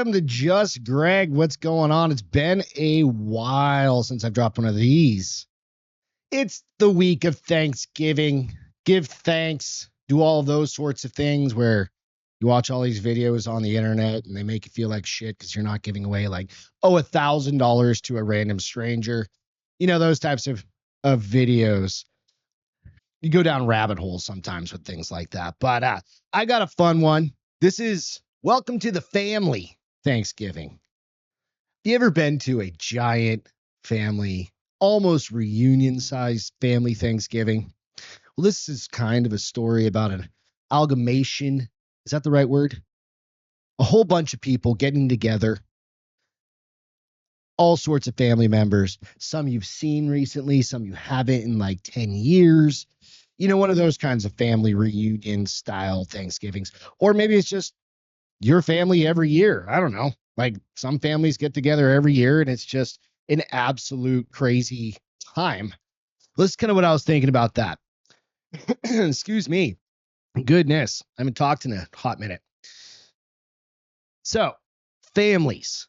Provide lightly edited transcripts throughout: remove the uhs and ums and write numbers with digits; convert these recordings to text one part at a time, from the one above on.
Welcome to Just Greg. What's going on? It's been a while since I've dropped one of these. It's the week of Thanksgiving. Give thanks, do all those sorts of things where you watch all these videos on the internet and they make you feel like shit because you're not giving away like, $1,000 to a random stranger. You know, those types of videos. You go down rabbit holes sometimes with things like that. But I got a fun one. This is welcome to the family Thanksgiving. You ever been to a giant family, almost reunion-sized family Thanksgiving? Well, this is kind of a story about an amalgamation. Is that the right word? A whole bunch of people getting together, all sorts of family members. Some you've seen recently, some you haven't in like 10 years. You know, one of those kinds of family reunion style Thanksgivings. Or maybe it's just your family every year. I don't know. Like some families get together every year and it's just an absolute crazy time. Well, this is kind of what I was thinking about that. Excuse me. Goodness. I haven't talked in a hot minute. So, families,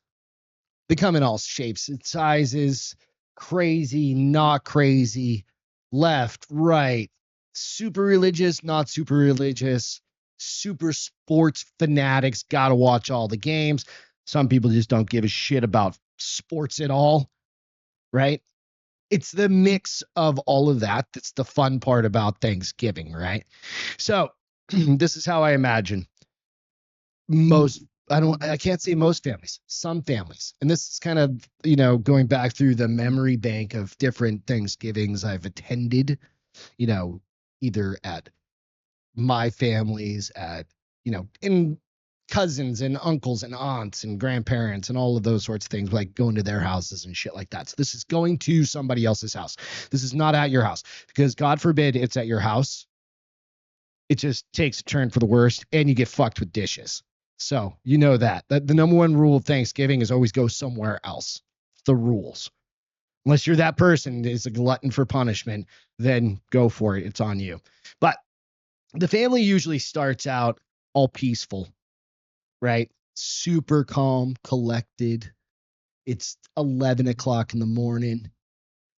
they come in all shapes and sizes, crazy, not crazy, left, right, super religious, not super religious, super sports fanatics, got to watch all the games. Some people just don't give a shit about sports at all, right? It's the mix of all of that that's the fun part about Thanksgiving, right? So, this is how I imagine most I can't say most families, some families. And this is kind of, going back through the memory bank of different Thanksgivings I've attended, either at my families, in cousins and uncles and aunts and grandparents and all of those sorts of things, like going to their houses and shit like that. So this is going to somebody else's house. This is not at your house because God forbid it's at your house. It just takes a turn for the worst and you get fucked with dishes. So you know that the number one rule of Thanksgiving is always go somewhere else. The rules. Unless you're that person that is a glutton for punishment, then go for it. It's on you. But the family usually starts out all peaceful, right? Super calm, collected. It's 11 o'clock in the morning,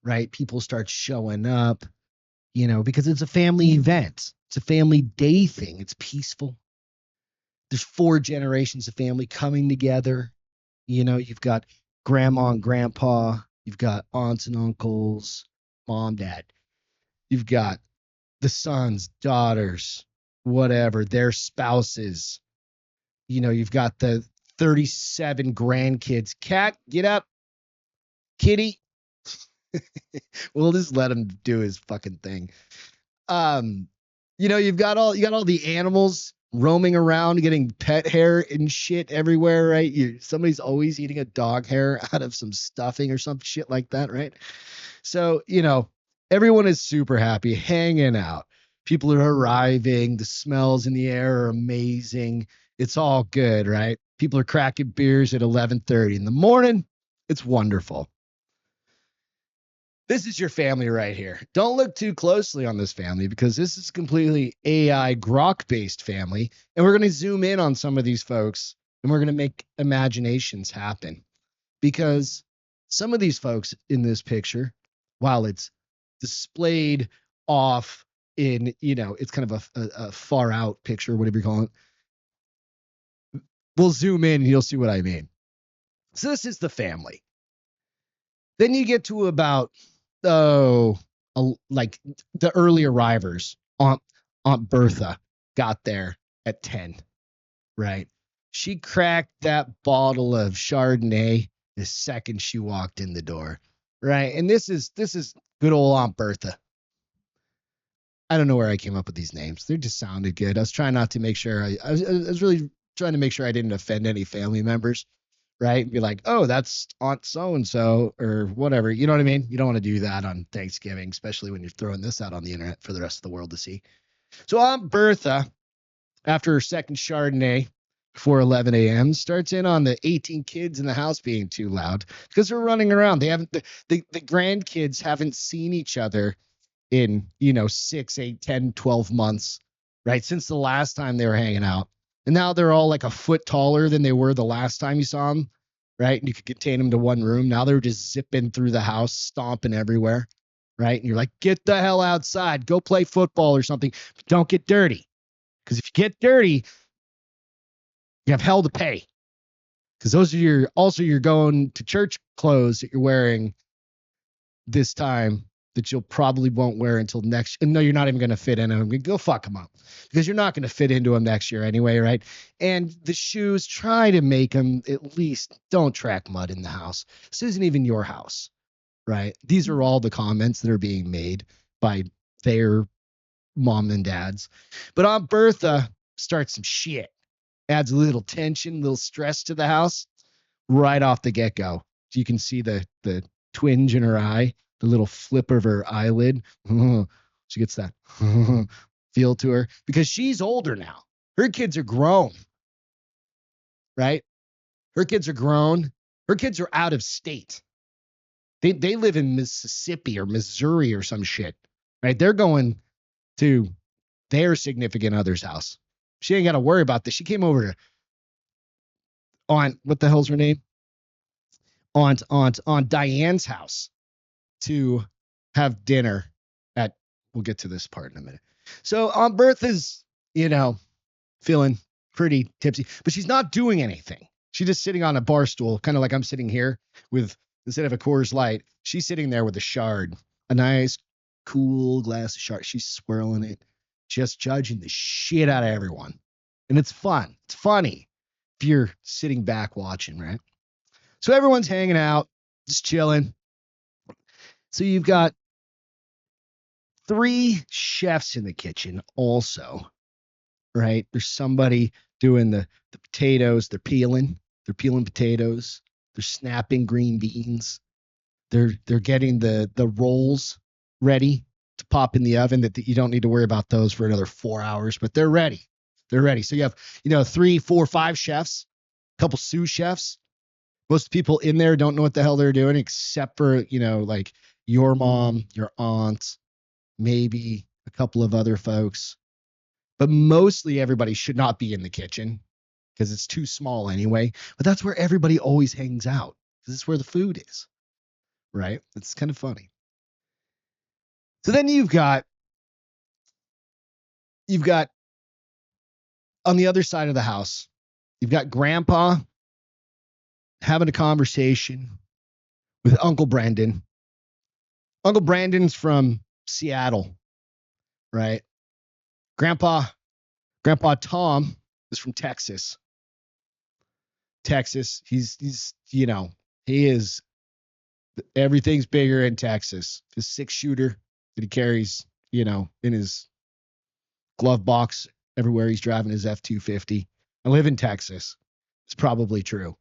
right? People start showing up, because it's a family event. It's a family day thing. It's peaceful. There's 4 generations of family coming together. You've got grandma and grandpa. You've got aunts and uncles, mom, dad. You've got the sons, daughters, whatever, their spouses. You've got the 37 grandkids. Cat, get up. Kitty. We'll just let him do his fucking thing. You've got all the animals roaming around, getting pet hair and shit everywhere, right? Somebody's always eating a dog hair out of some stuffing or some shit like that, right? So, everyone is super happy, hanging out. People are arriving. The smells in the air are amazing. It's all good, right? People are cracking beers at 11:30 in the morning. It's wonderful. This is your family right here. Don't look too closely on this family because this is completely AI grok-based family. And we're going to zoom in on some of these folks and we're going to make imaginations happen. Because some of these folks in this picture, while it's displayed off in, it's kind of a far out picture, whatever you call it, we'll zoom in and you'll see what I mean. So this is the family. Then you get to about like the early arrivers. Aunt Bertha got there at 10, right? She cracked that bottle of Chardonnay the second she walked in the door, right? And this is good old Aunt Bertha. I don't know where I came up with these names. They just sounded good. I was trying not to make sure I was really trying to make sure I didn't offend any family members. Right? Be like, oh, that's Aunt so-and-so or whatever. You know what I mean? You don't want to do that on Thanksgiving, especially when you're throwing this out on the internet for the rest of the world to see. So Aunt Bertha, after her second Chardonnay before 11 a.m., starts in on the 18 kids in the house being too loud because they're running around. They haven't, the grandkids haven't seen each other in, 6, 8, 10, 12 months, right? Since the last time they were hanging out. And now they're all like a foot taller than they were the last time you saw them, right? And you could contain them to one room. Now they're just zipping through the house, stomping everywhere, right? And you're like, get the hell outside, go play football or something. But don't get dirty. Because if you get dirty, you have hell to pay. Because those are your going to church clothes that you're wearing this time that you'll probably won't wear until next. And no, you're not even going to fit in them. Go fuck them up because you're not going to fit into them next year anyway, right? And the shoes, try to make them at least don't track mud in the house. This isn't even your house, right? These are all the comments that are being made by their mom and dads. But Aunt Bertha starts some shit, adds a little tension, a little stress to the house right off the get-go. So you can see the twinge in her eye, the little flip of her eyelid. She gets that feel to her because she's older now. Her kids are grown, right? Her kids are grown. Her kids are out of state. They live in Mississippi or Missouri or some shit, right? They're going to their significant other's house. She ain't got to worry about this. She came over to Aunt, what the hell's her name? Aunt Diane's house to have dinner at, we'll get to this part in a minute. So Aunt Bertha's, feeling pretty tipsy, but she's not doing anything. She's just sitting on a bar stool, kind of like I'm sitting here with, instead of a Coors Light, she's sitting there with a Shard, a nice, cool glass of Shard. She's swirling it, just judging the shit out of everyone. And it's fun. It's funny if you're sitting back watching, right? So everyone's hanging out, just chilling. So you've got 3 chefs in the kitchen also, right? There's somebody doing the potatoes. They're peeling potatoes. They're snapping green beans. They're getting the rolls ready to pop in the oven that you don't need to worry about those for another 4 hours, but they're ready. They're ready. So you have 3, 4, 5 chefs, a couple sous chefs. Most people in there don't know what the hell they're doing except for, like your mom, your aunt, maybe a couple of other folks. But mostly everybody should not be in the kitchen because it's too small anyway. But that's where everybody always hangs out. This is where the food is, right? It's kind of funny. So then you've got on the other side of the house, you've got Grandpa having a conversation with Uncle Brandon. Uncle Brandon's from Seattle, right? Grandpa Tom is from Texas. He's he is, everything's bigger in Texas. His 6-shooter that he carries, in his glove box everywhere he's driving his F-250. I live in Texas. It's probably true.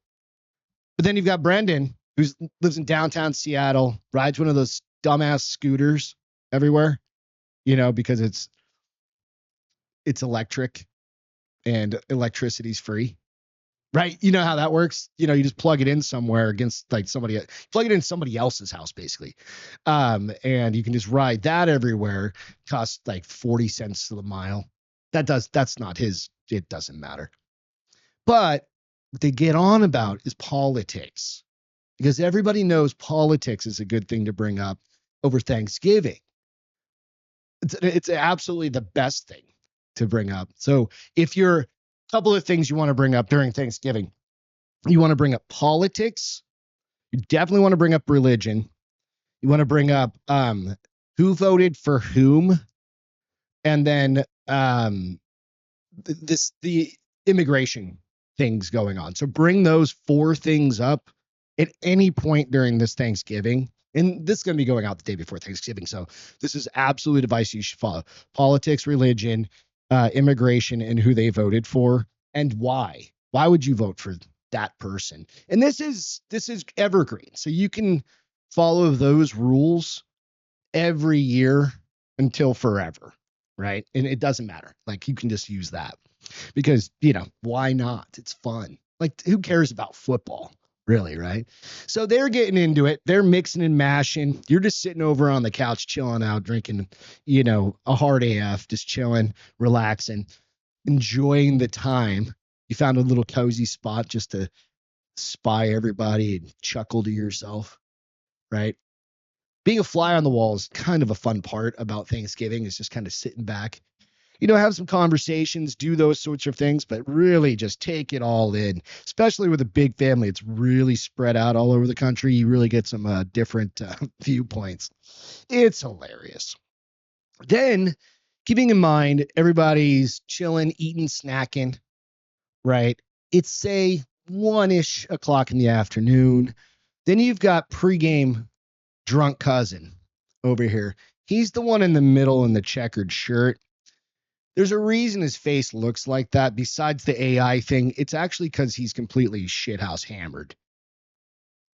But then you've got Brendan, who lives in downtown Seattle, rides one of those dumbass scooters everywhere, because it's electric and electricity's free, right? You know how that works? You just plug it in somewhere against like plug it in somebody else's house, basically. And you can just ride that everywhere. Costs like 40 cents to the mile. That's not his, it doesn't matter. But what they get on about is politics, because everybody knows politics is a good thing to bring up over Thanksgiving. It's absolutely the best thing to bring up. So if you're a couple of things you want to bring up during Thanksgiving, you want to bring up politics. You definitely want to bring up religion. You want to bring up who voted for whom, and then the immigration things going on. So bring those 4 things up at any point during this Thanksgiving. And this is going to be going out the day before Thanksgiving. So this is absolute advice you should follow. Politics, religion, immigration, and who they voted for and why. Why would you vote for that person? And this is evergreen. So you can follow those rules every year until forever, right? And it doesn't matter. Like you can just use that because, why not? It's fun. Like who cares about football? Really, right? So they're getting into it. They're mixing and mashing. You're just sitting over on the couch, chilling out, drinking, a hard AF, just chilling, relaxing, enjoying the time You found a little cozy spot just to spy everybody and chuckle to yourself, right? Being a fly on the wall is kind of a fun part about Thanksgiving, is just kind of sitting back, have some conversations, do those sorts of things, but really just take it all in, especially with a big family. It's really spread out all over the country. You really get some different viewpoints. It's hilarious. Then, keeping in mind, everybody's chilling, eating, snacking, right? It's say 1-ish o'clock in the afternoon. Then you've got pregame drunk cousin over here. He's the one in the middle in the checkered shirt. There's a reason his face looks like that. Besides the AI thing, it's actually because he's completely shithouse hammered.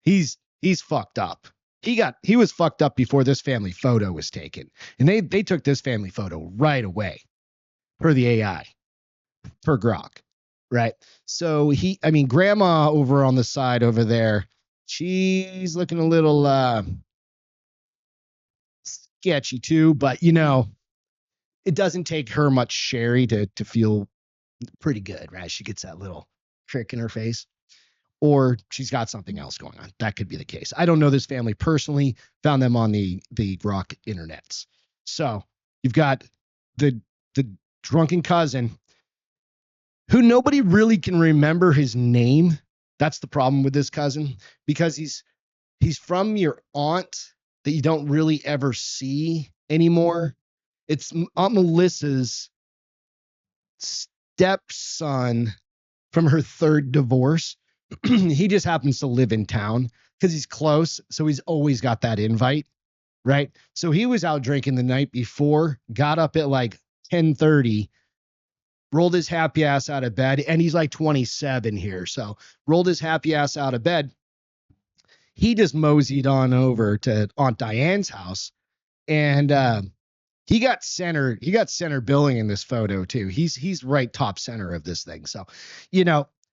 He's fucked up. He was fucked up before this family photo was taken. And they took this family photo right away per the AI, per Grok, right? So grandma over on the side over there, she's looking a little sketchy too, but it doesn't take her much sherry to feel pretty good, right? She gets that little trick in her face. Or she's got something else going on. That could be the case. I don't know this family personally. Found them on the Grok internets. So you've got the drunken cousin who nobody really can remember his name. That's the problem with this cousin, because he's from your aunt that you don't really ever see anymore. It's Aunt Melissa's stepson from her third divorce. He just happens to live in town because he's close. So he's always got that invite, right? So he was out drinking the night before, got up at like 10:30, rolled his happy ass out of bed. And he's like 27 here. So rolled his happy ass out of bed. He just moseyed on over to Aunt Diane's house. And he got center billing in this photo too. He's right top center of this thing. So,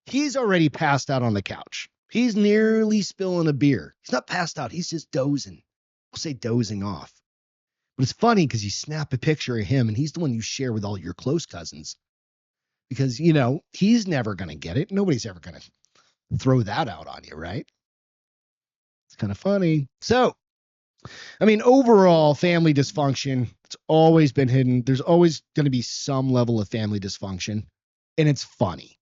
he's already passed out on the couch. He's nearly spilling a beer. He's not passed out. He's just dozing. We'll say dozing off. But it's funny because you snap a picture of him and he's the one you share with all your close cousins because, he's never going to get it. Nobody's ever going to throw that out on you, right? It's kind of funny. So, overall family dysfunction, it's always been hidden. There's always going to be some level of family dysfunction, and it's funny,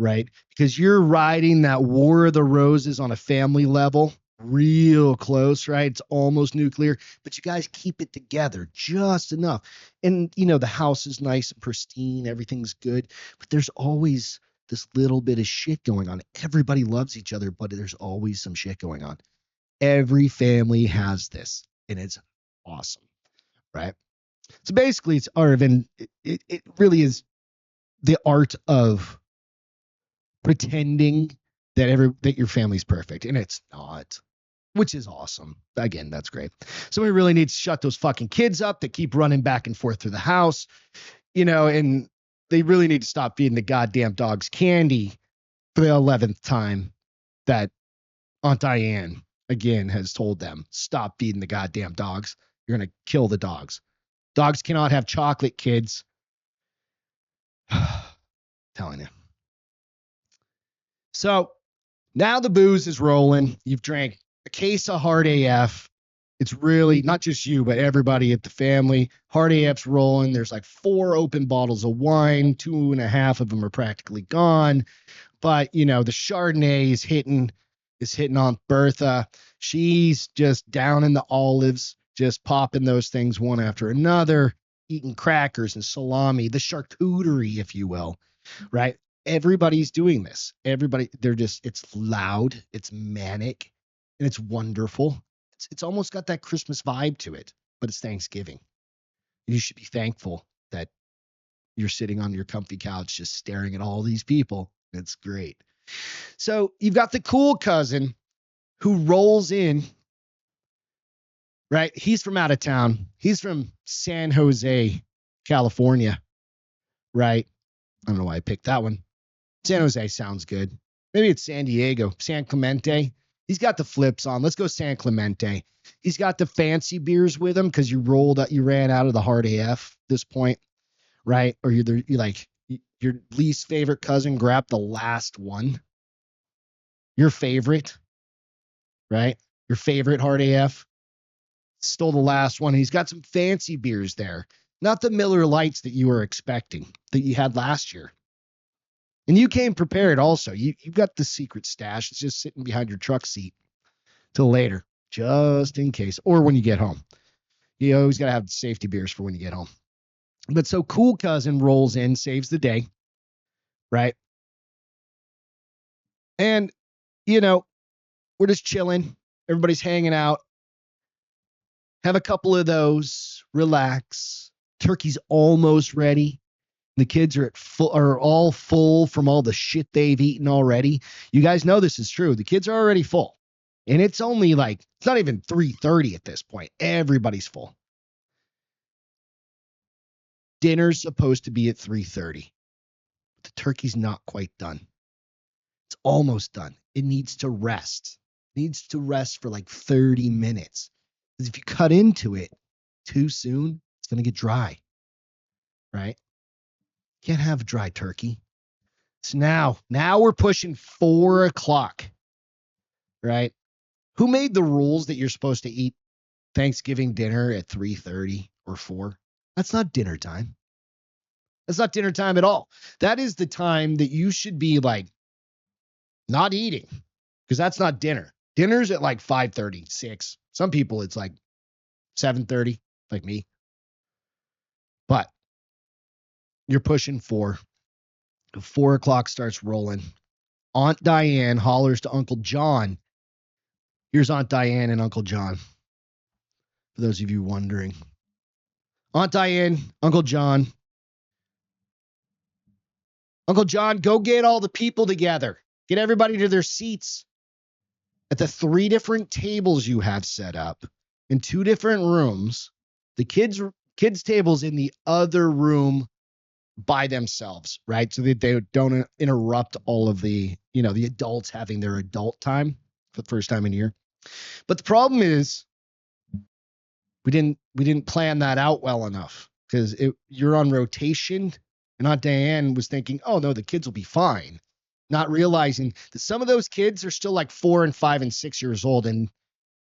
right? Because you're riding that War of the Roses on a family level real close, right? It's almost nuclear, but you guys keep it together just enough. And, the house is nice and pristine. Everything's good, but there's always this little bit of shit going on. Everybody loves each other, but there's always some shit going on. Every family has this, and it's awesome, right? So basically, it's it really is the art of pretending that your family's perfect, and it's not, which is awesome. Again, that's great. Somebody really needs to shut those fucking kids up that keep running back and forth through the house, and they really need to stop feeding the goddamn dogs candy for the 11th time that Aunt Diane again has told them, stop feeding the goddamn dogs. You're going to kill the dogs. Dogs cannot have chocolate, kids. Telling you. So now the booze is rolling. You've drank a case of Hard AF. It's really not just you, but everybody at the family. Hard AF's rolling. There's like 4 open bottles of wine. 2.5 of them are practically gone. But, the Chardonnay is hitting Aunt Bertha. She's just down in the olives, just popping those things one after another, eating crackers and salami, the charcuterie, if you will, right? Everybody's doing this. It's loud, it's manic, and it's wonderful. It's almost got that Christmas vibe to it, but it's Thanksgiving. You should be thankful that you're sitting on your comfy couch just staring at all these people. It's great. So you've got the cool cousin who rolls in, right? He's from out of town. He's from San Jose, California, right? I don't know why I picked that one. San Jose sounds good. Maybe it's San Diego, San Clemente. He's got the flips on. Let's go San Clemente. He's got the fancy beers with him because you ran out of the Hard AF this point, right? Or you're like Your least favorite cousin grabbed the last one. Your favorite, right? Your favorite hard AF stole the last one. He's got some fancy beers there, not the Miller Lights that you were expecting that you had last year. And you came prepared also. You got the secret stash. It's just sitting behind your truck seat till later, just in case, or when you get home. You always got to have the safety beers for when you get home. But so cool cousin rolls in, saves the day, right? And, we're just chilling. Everybody's hanging out. Have a couple of those, relax. Turkey's almost ready. The kids are all full from all the shit they've eaten already. You guys know this is true. The kids are already full. And it's only it's not even 3:30 at this point. Everybody's full. Dinner's supposed to be at 3:30. The turkey's not quite done. It's almost done. It needs to rest. It needs to rest for 30 minutes. Because if you cut into it too soon, it's going to get dry. Right? Can't have dry turkey. So now we're pushing 4 o'clock. Right? Who made the rules that you're supposed to eat Thanksgiving dinner at 3:30 or 4? That's not dinner time. That's not dinner time at all. That is the time that you should be not eating, because that's not dinner. Dinner's at 5:30, 6. Some people it's 7:30, like me. But you're pushing 4. 4 o'clock starts rolling. Aunt Diane hollers to Uncle John. Here's Aunt Diane and Uncle John, for those of you wondering. Aunt Diane, Uncle John. Uncle John, go get all the people together. Get everybody to their seats at the 3 different tables you have set up in 2 different rooms. The kids' tables in the other room by themselves, right? So that they don't interrupt all of the adults having their adult time for the first time in a year. But the problem is we didn't plan that out well enough, because you're on rotation, and Aunt Diane was thinking, oh no, the kids will be fine, not realizing that some of those kids are still 4 and 5 and 6 years old, and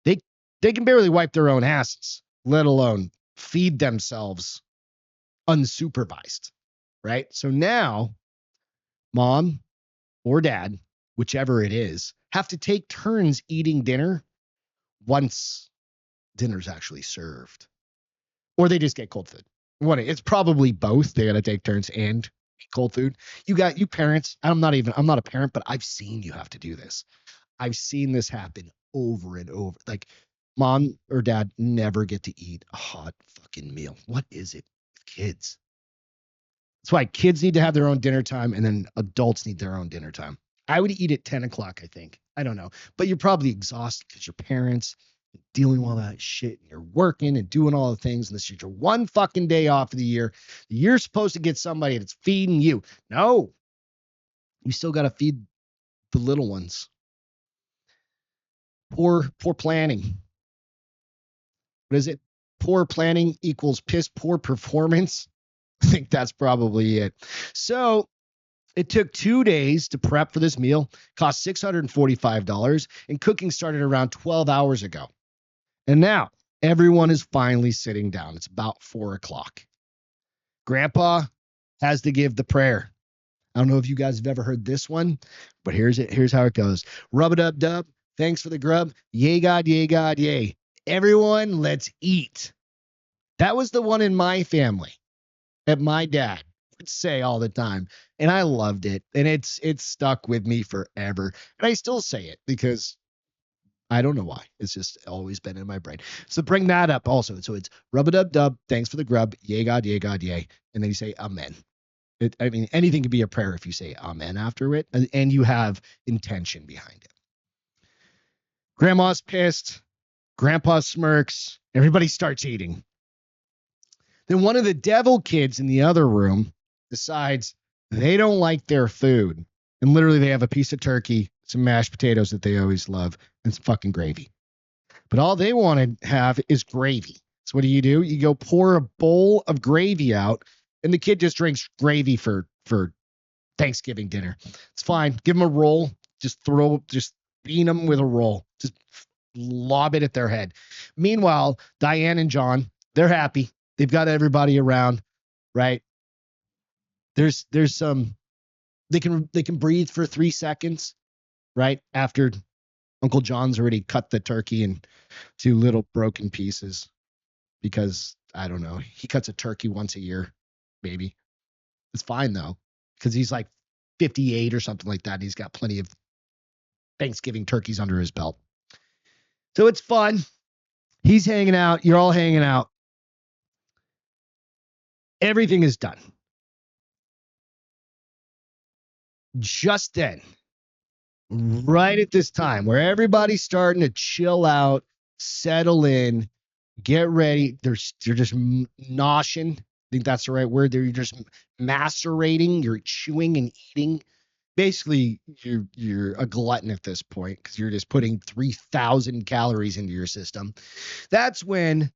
they can barely wipe their own asses, let alone feed themselves unsupervised, right? So now mom or dad, whichever it is, have to take turns eating dinner once dinner's actually served, or they just get cold food. It's probably both. They got to take turns and eat cold food. You parents. I'm not a parent, but I've seen you have to do this. I've seen this happen over and over. Mom or dad never get to eat a hot fucking meal. What is it with kids? That's why kids need to have their own dinner time, and then adults need their own dinner time. I would eat at 10 o'clock, I think. I don't know. But you're probably exhausted because your parents dealing with all that shit, and you're working and doing all the things, and this is your one fucking day off of the year. You're supposed to get somebody that's feeding you. No. You still got to feed the little ones. Poor planning. What is it? Poor planning equals piss poor performance. I think that's probably it. So it took 2 days to prep for this meal, cost $645, and cooking started around 12 hours ago. And now everyone is finally sitting down. It's about 4 o'clock. Grandpa has to give the prayer. I don't know if you guys have ever heard this one, but here's how it goes. Rub-a-dub-dub. Thanks for the grub. Yay, God, yay. Everyone, let's eat. That was the one in my family that my dad would say all the time. And I loved it. And it's stuck with me forever. And I still say it because I don't know why. It's just always been in my brain. So bring that up also. So it's rub-a-dub-dub. Thanks for the grub. Yay, God, yay. And then you say amen. Anything can be a prayer if you say amen after it, and you have intention behind it. Grandma's pissed. Grandpa smirks. Everybody starts eating. Then one of the devil kids in the other room decides they don't like their food. And literally they have a piece of turkey, some mashed potatoes that they always love, and some fucking gravy. But all they want to have is gravy. So what do? You go pour a bowl of gravy out, and the kid just drinks gravy for for Thanksgiving dinner. It's fine. Give them a roll. Just bean them with a roll. Just lob it at their head. Meanwhile, Diane and John, they're happy. They've got everybody around, right? There's some they can breathe for 3 seconds, right? After Uncle John's already cut the turkey into little broken pieces because I don't know. He cuts a turkey once a year, maybe. It's fine though, because he's like 58 or something like that. He's got plenty of Thanksgiving turkeys under his belt. So it's fun. He's hanging out. You're all hanging out. Everything is done. Just then, right at this time, where everybody's starting to chill out, settle in, get ready. They're just noshing. I think that's the right word. They're just macerating. You're chewing and eating. Basically, you're a glutton at this point because you're just putting 3,000 calories into your system. That's when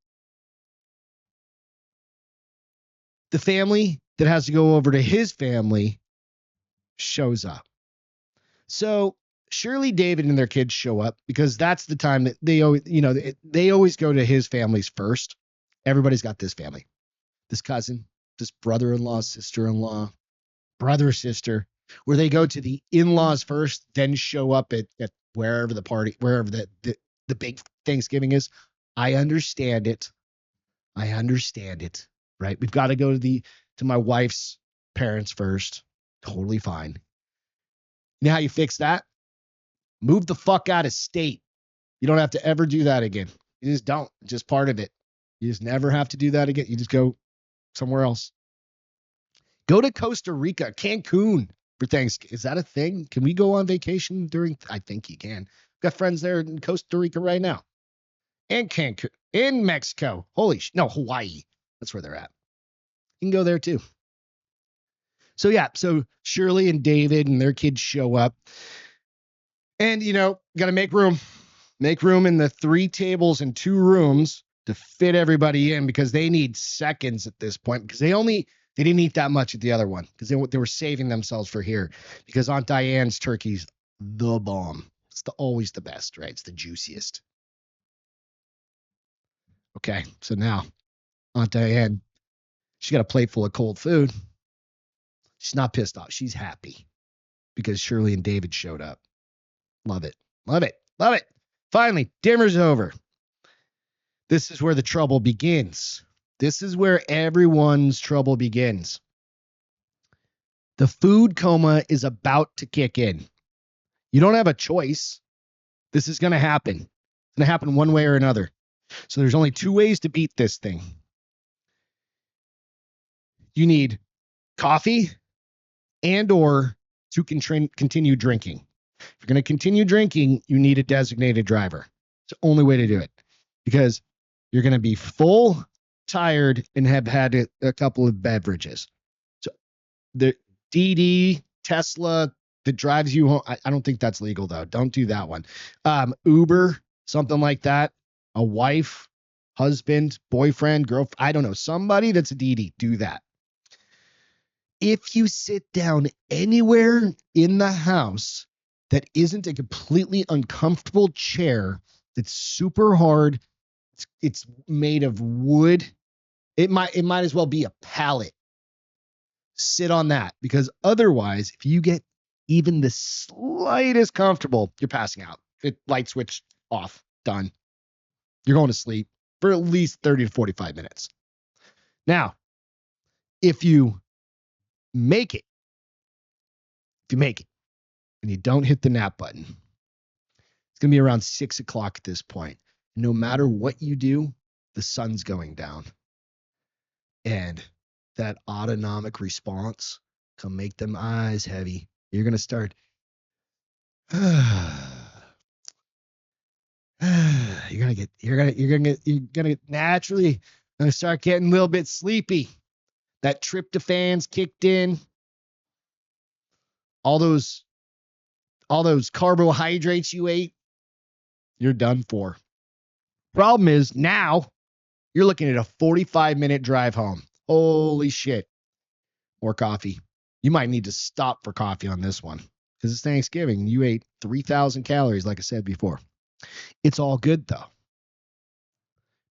the family that has to go over to his family shows up. So Shirley, David, and their kids show up because that's the time that they always go to his families first. Everybody's got this family, this cousin, this brother-in-law, sister-in-law, brother, sister, where they go to the in-laws first, then show up at wherever the party, wherever the big Thanksgiving is. I understand it. Right? We've got to go to my wife's parents first. Totally fine. You know how you fix that? Move the fuck out of state. You don't have to ever do that again. You just don't. It's just part of it. You just never have to do that again. You just go somewhere else. Go to Costa Rica, Cancun for Thanksgiving. Is that a thing? Can we go on vacation during? I think you can. Got friends there in Costa Rica right now. And Cancun. In Mexico. Hawaii. That's where they're at. You can go there too. So yeah, so Shirley and David and their kids show up. And, got to make room. Make room in the 3 tables and 2 rooms to fit everybody in because they need seconds at this point because they didn't eat that much at the other one because they were saving themselves for here because Aunt Diane's turkey's the bomb. It's always the best, right? It's the juiciest. Okay, so now Aunt Diane, she got a plate full of cold food. She's not pissed off. She's happy because Shirley and David showed up. Love it. Love it. Love it. Finally, dinner's over. This is where the trouble begins. This is where everyone's trouble begins. The food coma is about to kick in. You don't have a choice. This is going to happen. It's going to happen one way or another. So there's only 2 ways to beat this thing. You need coffee and or to continue drinking. If you're going to continue drinking, you need a designated driver. It's the only way to do it because you're going to be full, tired, and have had a couple of beverages. So the DD Tesla that drives you home, I don't think that's legal though. Don't do that one. Uber, something like that. A wife, husband, boyfriend, girlfriend, I don't know. Somebody that's a DD, do that. If you sit down anywhere in the house that isn't a completely uncomfortable chair that's super hard, it's made of wood, it might as well be a pallet. Sit on that because otherwise, if you get even the slightest comfortable, you're passing out. Light switch off, done. You're going to sleep for at least 30 to 45 minutes. Now, if you make it, and you don't hit the nap button, it's going to be around 6 o'clock at this point. No matter what you do, the sun's going down. And that autonomic response can make them eyes heavy. You're going to start, you're going to naturally start getting a little bit sleepy. That tryptophan's kicked in. All those carbohydrates you ate, you're done for. Problem is now you're looking at a 45-minute drive home. Holy shit. More coffee. You might need to stop for coffee on this one because it's Thanksgiving and you ate 3,000 calories, like I said before. It's all good though,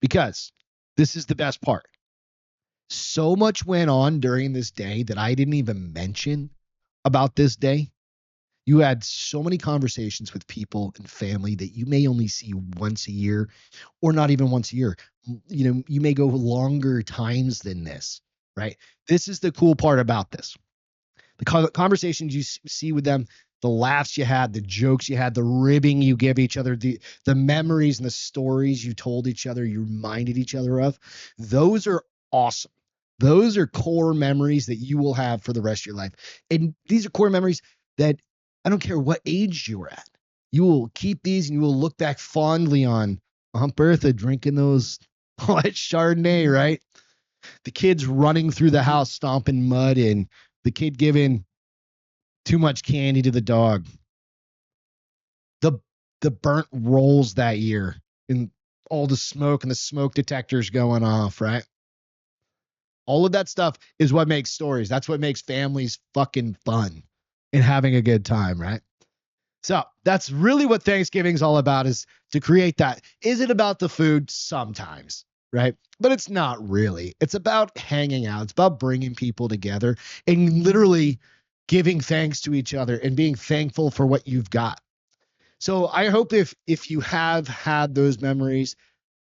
because this is the best part. So much went on during this day that I didn't even mention about this day. You had so many conversations with people and family that you may only see once a year or not even once a year. You know, you may go longer times than this, right? This is the cool part about this. The conversations you see with them, the laughs you had, the jokes you had, the ribbing you give each other, the memories and the stories you told each other, you reminded each other of, those are awesome. Those are core memories that you will have for the rest of your life. And these are core memories that I don't care what age you were at. You will keep these and you will look back fondly on Aunt Bertha drinking those that Chardonnay, right? The kids running through the house stomping mud in, the kid giving too much candy to the dog, the the burnt rolls that year, and all the smoke and the smoke detectors going off, right? All of that stuff is what makes stories. That's what makes families fucking fun and having a good time, right? So that's really what Thanksgiving's all about, is to create that. Is it about the food? Sometimes, right? But it's not really. It's about hanging out. It's about bringing people together and literally giving thanks to each other and being thankful for what you've got. So I hope if you have had those memories,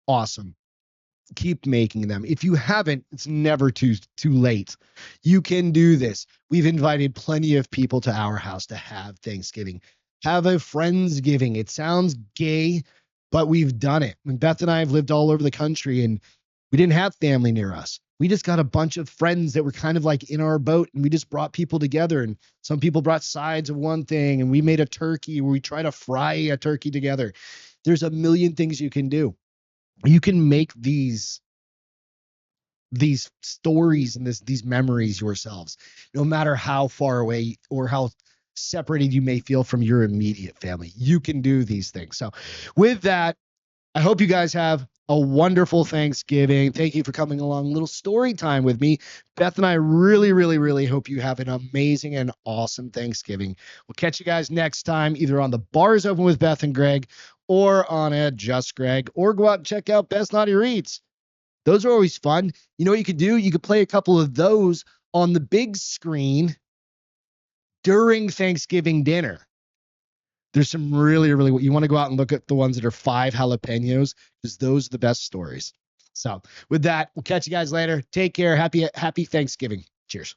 awesome. Keep making them. If you haven't, it's never too late. You can do this. We've invited plenty of people to our house to have Thanksgiving. Have a Friendsgiving. It sounds gay, but we've done it. When Beth and I have lived all over the country and we didn't have family near us. We just got a bunch of friends that were kind of like in our boat, and we just brought people together, and some people brought sides of one thing, and we made a turkey where we try to fry a turkey together. There's a million things you can do. You can make these stories and these memories yourselves, no matter how far away or how separated you may feel from your immediate family. You can do these things. So with that, I hope you guys have a wonderful Thanksgiving. Thank you for coming along. Little story time with me. Beth and I really, really, really hope you have an amazing and awesome Thanksgiving. We'll catch you guys next time, either on the Bars Open with Beth and Greg or on a Just Greg, or go out and check out Beth's Naughty Reads. Those are always fun. You know what you could do? You could play a couple of those on the big screen during Thanksgiving dinner. There's some really, really, you want to go out and look at the ones that are 5 jalapenos, because those are the best stories. So with that, we'll catch you guys later. Take care. Happy Thanksgiving. Cheers.